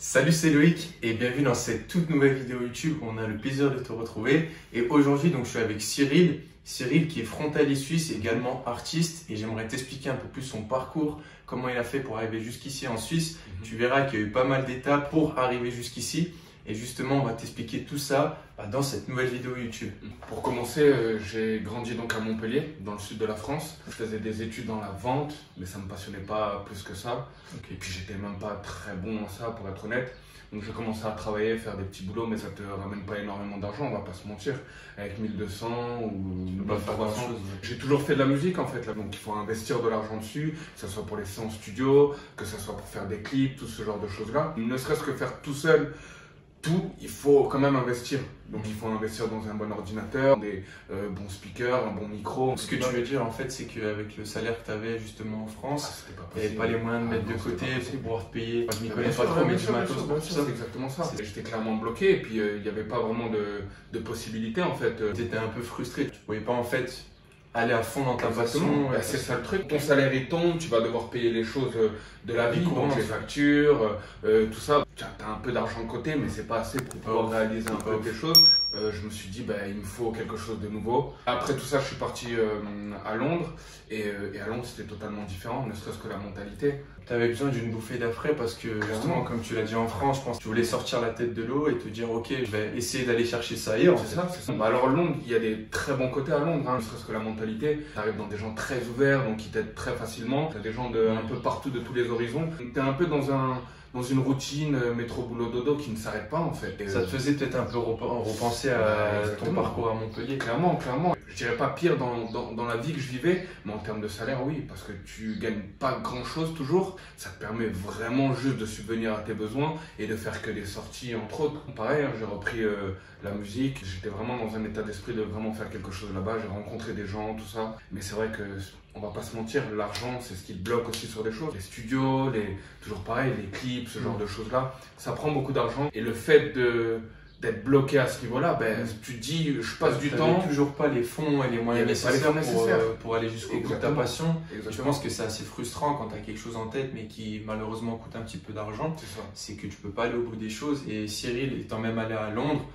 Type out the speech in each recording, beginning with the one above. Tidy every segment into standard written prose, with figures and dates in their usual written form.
Salut, c'est Loïc et bienvenue dans cette toute nouvelle vidéo YouTube. On a le plaisir de te retrouver et aujourd'hui je suis avec Cyril. Cyril qui est frontalier suisse, également artiste, et j'aimerais t'expliquer un peu plus son parcours, comment il a fait pour arriver jusqu'ici en Suisse. Tu verras qu'il y a eu pas mal d'étapes pour arriver jusqu'ici et justement on va t'expliquer tout ça dans cette nouvelle vidéo YouTube. Pour commencer, j'ai grandi donc à Montpellier, dans le sud de la France. Je faisais des études dans la vente, mais ça ne me passionnait pas plus que ça. Et puis j'étais même pas très bon en ça, pour être honnête. Donc j'ai commencé à travailler, faire des petits boulots, mais ça te ramène pas énormément d'argent, on va pas se mentir. Avec 1200 ou 1300. J'ai toujours fait de la musique en fait, là. Donc il faut investir de l'argent dessus, que ce soit pour les séances studio, que ce soit pour faire des clips, tout ce genre de choses-là. Ne serait-ce que faire tout seul, il faut quand même investir. Donc il faut investir dans un bon ordinateur, des bons speakers, un bon micro. Ce que tu veux dire en fait, c'est qu'avec le salaire que tu avais justement en France, tu n'avais pas les moyens de mettre de côté pour pouvoir te payer. Je m'y connais pas trop, mais du matos, c'est exactement ça. J'étais clairement bloqué et puis il n'y avait pas vraiment de possibilité en fait. Tu étais un peu frustré, tu ne pouvais pas en fait aller à fond dans ta passion. C'est ça le truc. Ton salaire il tombe, tu vas devoir payer les choses de la vie, donc les factures, tout ça. Tu as un peu d'argent de côté, mais c'est pas assez pour pouvoir réaliser un peu tes choses. Je me suis dit, il me faut quelque chose de nouveau. Après tout ça, je suis parti à Londres. Et à Londres, c'était totalement différent, ne serait-ce que la mentalité. Tu avais besoin d'une bouffée d'air frais parce que justement, comme tu l'as dit en France, je pense que tu voulais sortir la tête de l'eau et te dire, ok, je vais essayer d'aller chercher ça ailleurs. C'est ça. Alors Londres, il y a des très bons côtés à Londres, ne serait-ce que la mentalité. Tu arrives dans des gens très ouverts, donc qui t'aident très facilement. Tu as des gens un peu partout, de tous les horizons. Tu es un peu dans une routine métro boulot dodo qui ne s'arrête pas en fait. Ça te faisait peut-être un peu repenser à ton parcours à Montpellier. Clairement. Je dirais pas pire dans la vie que je vivais, mais en termes de salaire, oui, parce que tu gagnes pas grand chose toujours. Ça te permet vraiment juste de subvenir à tes besoins et de faire que des sorties entre autres. Pareil, j'ai repris la musique. J'étais vraiment dans un état d'esprit de vraiment faire quelque chose là-bas. J'ai rencontré des gens, tout ça. Mais c'est vrai que on va pas se mentir, l'argent c'est ce qui te bloque aussi sur des choses. Les studios, toujours pareil, les clips, ce genre de choses-là, ça prend beaucoup d'argent. Et le fait d'être bloqué à ce niveau-là, tu te dis, je passe du temps. Toujours pas les fonds et les moyens nécessaires pour aller jusqu'au bout de ta passion. Je pense que c'est assez frustrant quand tu as quelque chose en tête mais qui malheureusement coûte un petit peu d'argent. C'est que tu peux pas aller au bout des choses. Et Cyril étant même allé à Londres,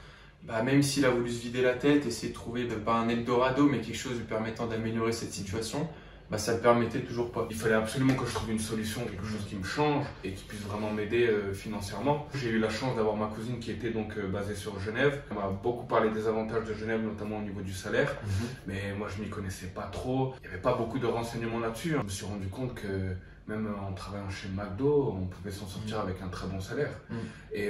même s'il a voulu se vider la tête, essayer de trouver pas un Eldorado mais quelque chose lui permettant d'améliorer cette situation, ça ne le permettait toujours pas. Il fallait absolument que je trouve une solution, quelque chose qui me change et qui puisse vraiment m'aider financièrement. J'ai eu la chance d'avoir ma cousine qui était donc basée sur Genève. Elle m'a beaucoup parlé des avantages de Genève, notamment au niveau du salaire. Mais moi, je m'y connaissais pas trop. Il n'y avait pas beaucoup de renseignements là-dessus. Je me suis rendu compte que même en travaillant chez McDo, on pouvait s'en sortir avec un très bon salaire. Et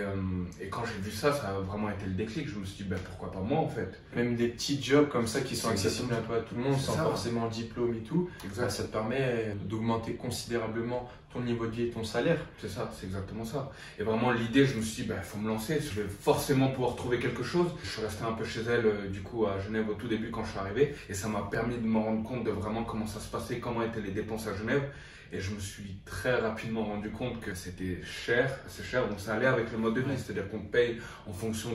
quand j'ai vu ça, ça a vraiment été le déclic. Je me suis dit, pourquoi pas moi en fait. Même des petits jobs comme ça qui sont accessibles un peu à tout le monde, sans forcément diplôme et tout, ça te permet d'augmenter considérablement ton niveau de vie et ton salaire. C'est ça, c'est exactement ça. Et vraiment l'idée, je me suis dit, il faut me lancer, je vais forcément pouvoir trouver quelque chose. Je suis resté un peu chez elle, du coup, à Genève au tout début quand je suis arrivé. Et ça m'a permis de me rendre compte de vraiment comment ça se passait, comment étaient les dépenses à Genève. Et je me suis très rapidement rendu compte que c'était cher, assez cher. Donc ça allait avec le mode de vie, c'est-à-dire qu'on te paye en fonction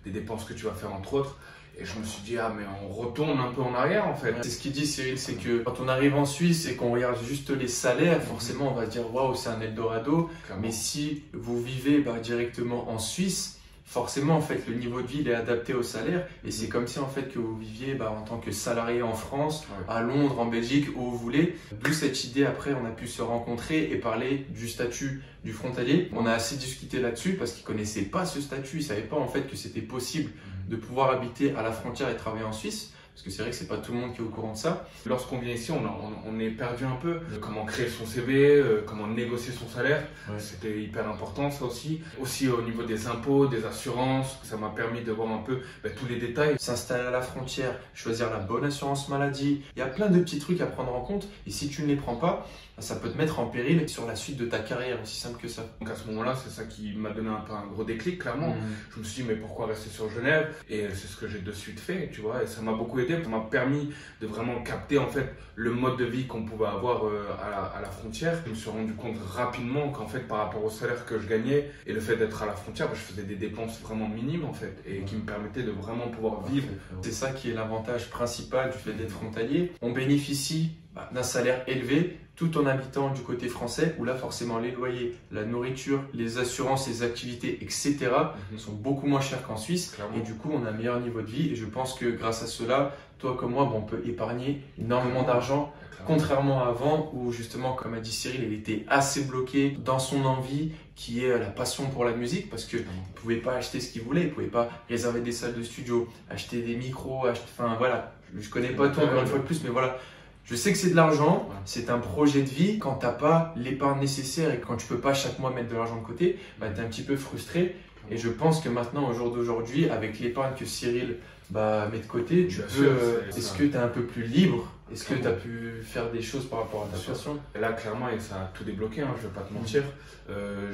des dépenses que tu vas faire entre autres. Et je me suis dit, mais on retourne un peu en arrière en fait. C'est ce qu'il dit Cyril, c'est que quand on arrive en Suisse et qu'on regarde juste les salaires, forcément on va se dire, waouh, c'est un Eldorado. Clairement. Mais si vous vivez directement en Suisse, forcément, en fait, le niveau de vie il est adapté au salaire et c'est comme si en fait que vous viviez en tant que salarié en France, à Londres, en Belgique, où vous voulez. D'où cette idée, après, on a pu se rencontrer et parler du statut du frontalier. On a assez discuté là-dessus parce qu'ils ne connaissaient pas ce statut, ils ne savaient pas en fait que c'était possible de pouvoir habiter à la frontière et travailler en Suisse. Parce que c'est vrai que c'est pas tout le monde qui est au courant de ça. Lorsqu'on vient ici, on est perdu un peu. Comment créer son CV, comment négocier son salaire. C'était hyper important ça aussi. Aussi au niveau des impôts, des assurances, ça m'a permis de voir un peu tous les détails. S'installer à la frontière, choisir la bonne assurance maladie. Il y a plein de petits trucs à prendre en compte. Et si tu ne les prends pas, ça peut te mettre en péril sur la suite de ta carrière, aussi simple que ça. Donc à ce moment-là, c'est ça qui m'a donné un peu un gros déclic, clairement. Je me suis dit, mais pourquoi rester sur Genève? Et c'est ce que j'ai de suite fait, tu vois. Et ça m'a beaucoup aidé. Ça m'a permis de vraiment capter en fait le mode de vie qu'on pouvait avoir à la frontière. Je me suis rendu compte rapidement qu'en fait, par rapport au salaire que je gagnais et le fait d'être à la frontière, je faisais des dépenses vraiment minimes en fait et qui me permettaient de vraiment pouvoir vivre. C'est ça qui est l'avantage principal du fait d'être frontalier. On bénéficie d'un salaire élevé tout en habitant du côté français, où là forcément les loyers, la nourriture, les assurances, les activités, etc. sont beaucoup moins chers qu'en Suisse. Clairement. Et du coup, on a un meilleur niveau de vie. Et je pense que grâce à cela, toi comme moi, on peut épargner énormément d'argent. Contrairement à avant, où justement, comme a dit Cyril, il était assez bloqué dans son envie, qui est la passion pour la musique, parce qu'il ne pouvait pas acheter ce qu'il voulait, il ne pouvait pas réserver des salles de studio, acheter des micros, enfin voilà, je ne connais pas tout encore une fois de plus, mais voilà. Je sais que c'est de l'argent, c'est un projet de vie. Quand tu n'as pas l'épargne nécessaire et quand tu ne peux pas chaque mois mettre de l'argent de côté, tu es un petit peu frustré. Et je pense que maintenant, au jour d'aujourd'hui, avec l'épargne que Cyril met de côté, est-ce que tu es un peu plus libre? Est-ce que tu as pu faire des choses par rapport à ta passion? Et là, clairement, ça a tout débloqué, je ne vais pas te mentir.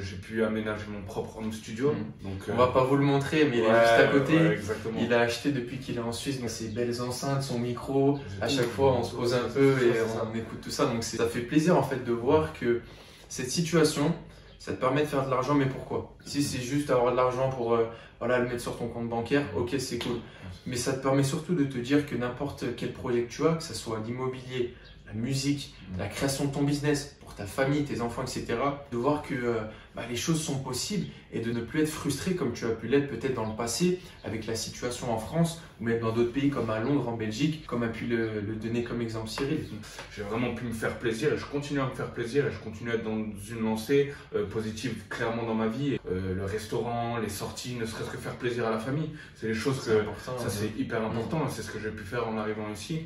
J'ai pu aménager mon propre home studio. Donc, on va pas vous le montrer, mais il est juste à côté. Exactement. Il a acheté depuis qu'il est en Suisse, donc ses belles enceintes, son micro. À chaque fois, on se pose un peu et on écoute tout ça. Donc ça fait plaisir en fait de voir que cette situation, ça te permet de faire de l'argent, mais pourquoi? Si c'est juste avoir de l'argent pour le mettre sur ton compte bancaire, ok, c'est cool. Mais ça te permet surtout de te dire que n'importe quel projet que tu as, que ce soit l'immobilier, la musique, la création de ton business, pour ta famille, tes enfants, etc., de voir que les choses sont possibles et de ne plus être frustré comme tu as pu l'être peut-être dans le passé avec la situation en France ou même dans d'autres pays comme à Londres, en Belgique, comme a pu le donner comme exemple Cyril. J'ai vraiment pu me faire plaisir et je continue à me faire plaisir et je continue à être dans une lancée positive clairement dans ma vie. Le restaurant, les sorties, ne serait-ce que faire plaisir à la famille, c'est des choses que c'est hyper important et c'est ce que j'ai pu faire en arrivant ici.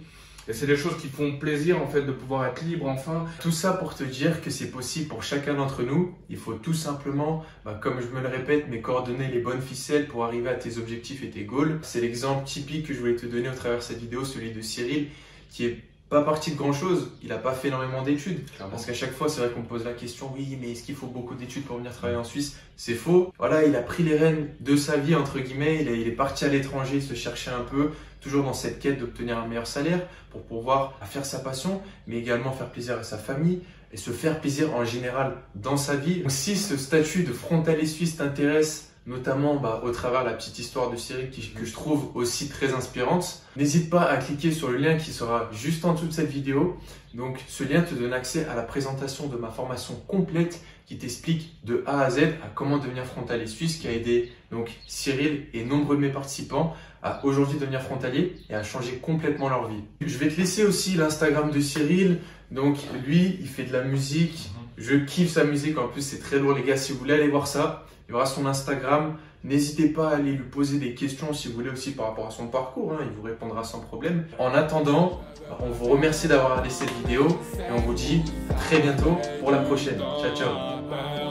Et c'est des choses qui font plaisir en fait de pouvoir être libre enfin. Tout ça pour te dire que c'est possible pour chacun d'entre nous. Il faut tout simplement, comme je me le répète, mais coordonner les bonnes ficelles pour arriver à tes objectifs et tes goals. C'est l'exemple typique que je voulais te donner au travers de cette vidéo, celui de Cyril, qui est pas parti de grand chose. Il n'a pas fait énormément d'études. Parce qu'à chaque fois, c'est vrai qu'on me pose la question, oui, mais est-ce qu'il faut beaucoup d'études pour venir travailler en Suisse? C'est faux. Voilà, il a pris les rênes de sa vie, entre guillemets. Il est parti à l'étranger, se chercher un peu, toujours dans cette quête d'obtenir un meilleur salaire pour pouvoir faire sa passion, mais également faire plaisir à sa famille et se faire plaisir en général dans sa vie. Donc, si ce statut de frontalier suisse t'intéresse, notamment au travers de la petite histoire de Cyril que je trouve aussi très inspirante, n'hésite pas à cliquer sur le lien qui sera juste en dessous de cette vidéo. Donc ce lien te donne accès à la présentation de ma formation complète qui t'explique de A à Z à comment devenir frontalier suisse, qui a aidé donc Cyril et nombreux de mes participants à aujourd'hui devenir frontalier et à changer complètement leur vie. Je vais te laisser aussi l'Instagram de Cyril. Donc lui, il fait de la musique. Je kiffe sa musique. En plus, c'est très lourd les gars. Si vous voulez aller voir ça, il y aura son Instagram. N'hésitez pas à aller lui poser des questions si vous voulez aussi par rapport à son parcours. Il vous répondra sans problème. En attendant, on vous remercie d'avoir regardé cette vidéo et on vous dit à très bientôt pour la prochaine. Ciao, ciao.